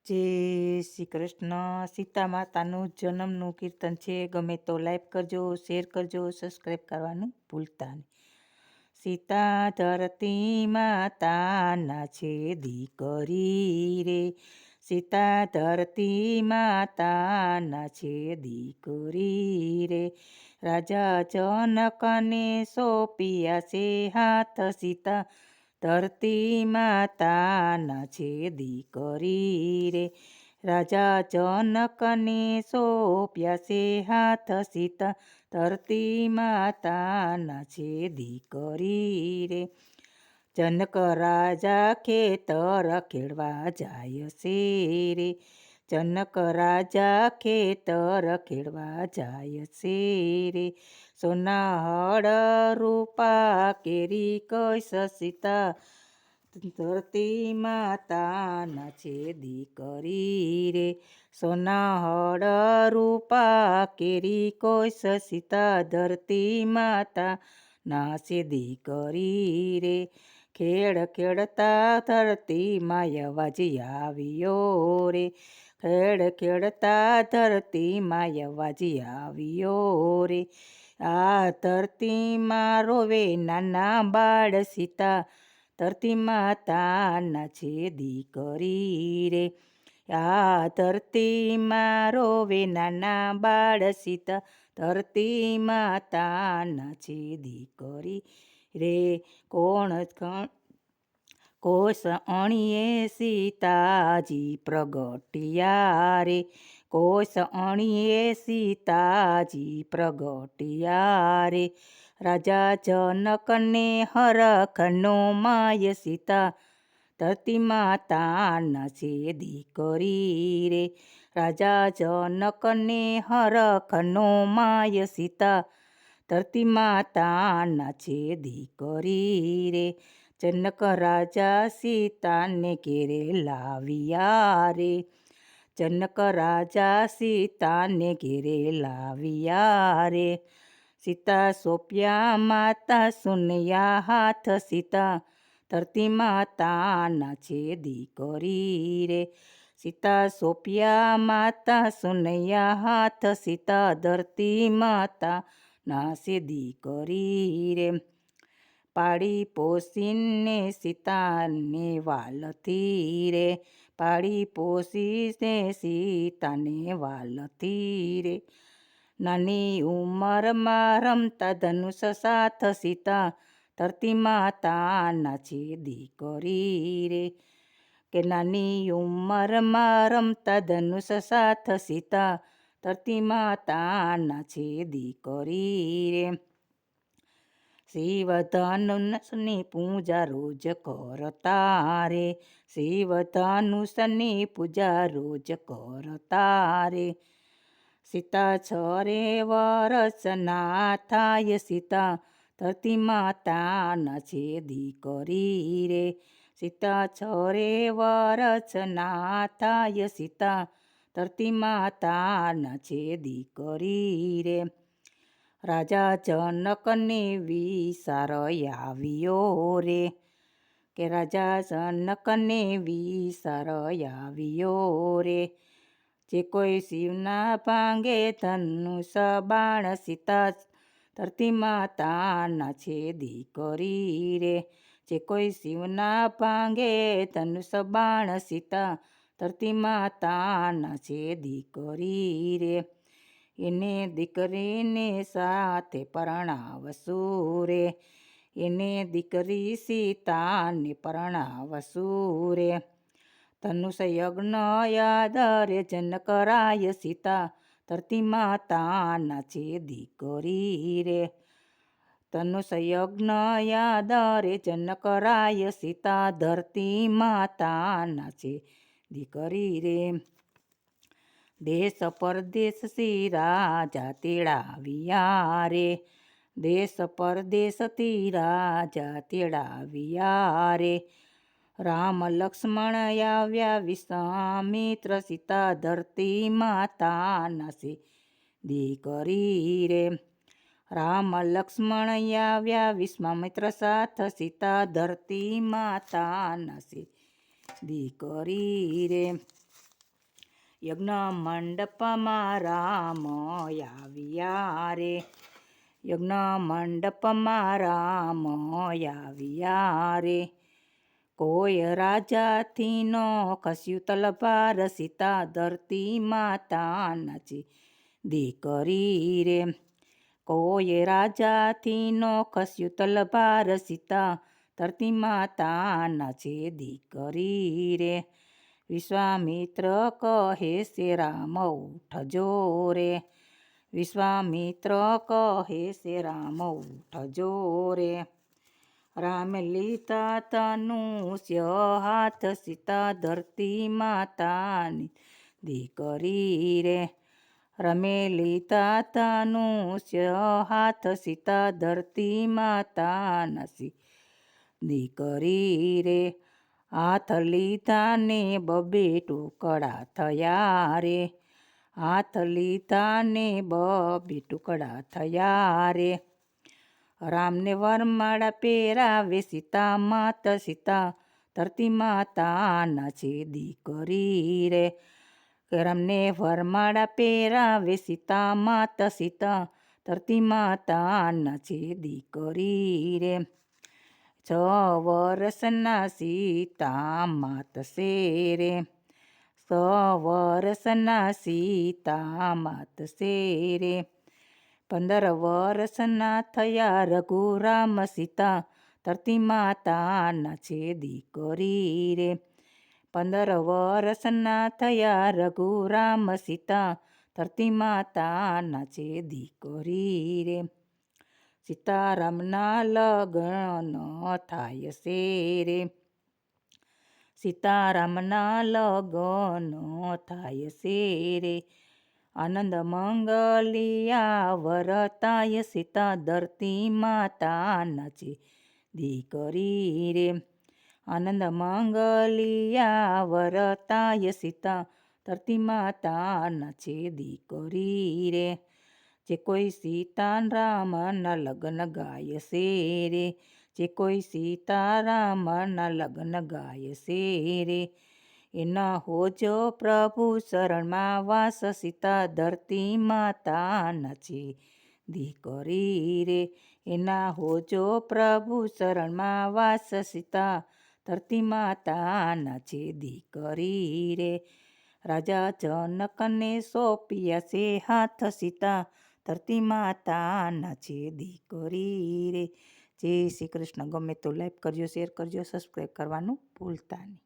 જય શ્રી કૃષ્ણ. સીતા માતાનું જન્મનું કીર્તન છે. ગમે તો લાઈક કરજો, શેર કરજો, સબસ્ક્રાઈબ કરવાનું ભૂલતા નહીં. સીતા ધરતી માતાના છે દીકરી રે, સીતા ધરતી માતાના છે દીકરી રે. રાજા જનકને સોંપ્યા છે હાથ, સીતા ધરતી માતાના છે દીકરી રે. રાજા જનકને સોંપ્યા છે હાથ, સીતા ધરતી માતાના છે દીકરી રે. જનક રાજા ખેતર ખેડવા જાય છે રે, જનક રાજા ખેતર ખેડવા જાય છે રે. સોના હળ રૂપા કેરી કૈસ, સીતા ધરતી માતાના છે દીકરી રે. સોના હળ રૂપા કેરી કૈસ, સીતા ધરતી માતાના છે દીકરી રે. ખેડ ખેડતા ધરતી માય અવાજ આવ્યો રે, ખેડ ખેડતા ધરતી માય અવાજ આવ્યો રે. આ ધરતીમાં રોવે નાના બાળ, સીતા ધરતી માતાના છે દીકરી રે. આ ધરતીમાં રોવે નાના બાળ, સીતા ધરતી માતાના છે દીકરી રે. કોષ અણીએ સીતાજી પ્રગટ્યા રે, કોષ અણીએ સીતાજી પ્રગટ્યા રે. રાજા જનકને હરખનો માય, સીતા ધરતી માતાના છે દીકરી રે. રાજા જનકને હરખનો માય, સીતા ધરતી માતાના છે દીકરી રે. જનક રાજા સીતાને ઘેરે લાવ્યા રે, જનક રાજા સીતાને ઘેરે લાવ્યા રે. સીતા સોંપ્યા માતા સુનયા હાથ, સીતા ધરતી માતાના છે દીકરી રે. સીતા સોંપ્યા માતા સુનયા હાથ, સીતા ધરતી માતાના છે દીકરી રે. પાડી પોસીને સીતાને વાલથી રે, પાડી પોસીને સીતાને વાલથી રે. નાની ઉંમરમાં રમતા ધનુષ સાથ, સીતા ધરતી માતાના છે દીકરી રે. કે નાની ઉંમરમાં રમતા ધનુષ સાથ, સીતા ધરતી માતાના છે દીકરી રે. શિવ ધનુષની પૂજા રોજ કરતા રે, શિવ ધનુષની પૂજા રોજ કરતા રે. સીતા 6 વર્ષના થાય, સીતા ધરતી માતાના છે દીકરી રે. સીતા 6 વર્ષના થાય, સીતા ધરતી માતાના છે દીકરી રે. રાજા જનકને વિચાર આવ્યો રે, કે રાજા જનકને વિચાર આવ્યો રે. જે કોઈ શિવના ભાંગે ધનુષ બાણ, સીતા ધરતી માતાના છે દીકરી રે. જે કોઈ શિવના ભાંગે ધનુષ બાણ, સીતા ધરતી માતાના છે દીકરી રે. એને દીકરીને સાથે પરણાવશું રે, એને દીકરી સીતાને પરણાવશું રે. ધનુષ યજ્ઞ આદરે જનક રાય, સીતા ધરતી માતાના છે દીકરી રે. ધનુષ યજ્ઞ આદરે જનક રાય, સીતા ધરતી માતાના છે દીકરી રે. દેશ પરદેશ શ્રી રાજા તેડાવ્યા રે, દેશ પરદેશથી રાજા તેડાવ્યા રે. રામ લક્ષ્મણ આવ્યા વિશ્વામિત્ર, સીતા ધરતી માતાના છે દીકરી રે. રામ લક્ષ્મણ આવ્યા વિશ્વામિત્ર સાથ, સીતા ધરતી માતાના છે દીકરી રે. યજ્ઞ મંડપમાં રામ આવ્યા રે, યજ્ઞ મંડપમાં રામ આવ્યા રે. કોઈ રાજાથી નો ખસ્યું તલવાર, સીતા ધરતી માતા નાચી દીકરી રે. કોઈ રાજાથી નો ખસ્યું તલવાર, સીતા ધરતી માતા નાચે દીકરી રે. વિશ્વામિત્ર કહે છે રામ ઉઠજો રે, વિશ્વામિત્ર કહે છે રામ ઉઠજો રે. રામ લીધા ધનુષ્ય હાથ, સીતા ધરતી માતાની દીકરી રે. રમે લીધા ધનુષ્ય હાથ, સીતા ધરતી માતાના દીકરી રે. હાથ લીધા ને બબે ટુકડા થયા રે, હાથ લીધા ને બબે ટુકડા થયા રે. રામને વરમાળા પહેરાવે સીતા માત, સીતા ધરતી માતાના છે દીકરી રે. રામને વરમાળા પહેરાવે સીતા માત, સીતા ધરતી માતાના છે દીકરી રે. 6 વર્ષના સીતા માત છે રે, 6 વર્ષના સીતા માત છે રે. 15 વર્ષના થયા રઘુરામ, સીતા ધરતી માતાના છે દીકરી રે. 15 વર્ષના થયા રઘુરામ, સીતા ધરતી માતાના છે દીકરી રે. સીતારામના લગ્ન થાય છે રે, સીતારામના લગ્ન થાય છે રે. આનંદ મંગલિયા વરતાય, સીતા ધરતી માતાના છે દીકરી રે. આનંદ મંગલિયા વરતાય, સીતા ધરતી માતાના છે દીકરી રે. જે કોઈ સીતારામના લગ્ન ગાય છે રે, જે કોઈ સીતારામના લગ્ન ગાય છે રે. એના હોજો પ્રભુ શરણમાં વાસ, સીતા ધરતી માતાના છે દીકરી રે. એના હોજો પ્રભુ શરણમાં વાસ, સીતા ધરતી માતાના છે દીકરી રે. રાજા જનકને સોંપ્યા છે હાથ, સીતા ધરતી માતાના છે દીકરી રે. જય શ્રી કૃષ્ણ. ગમે તો લાઈક કરજો, શેર કરજો, સબસ્ક્રાઈબ કરવાનું ભૂલતા નહીં.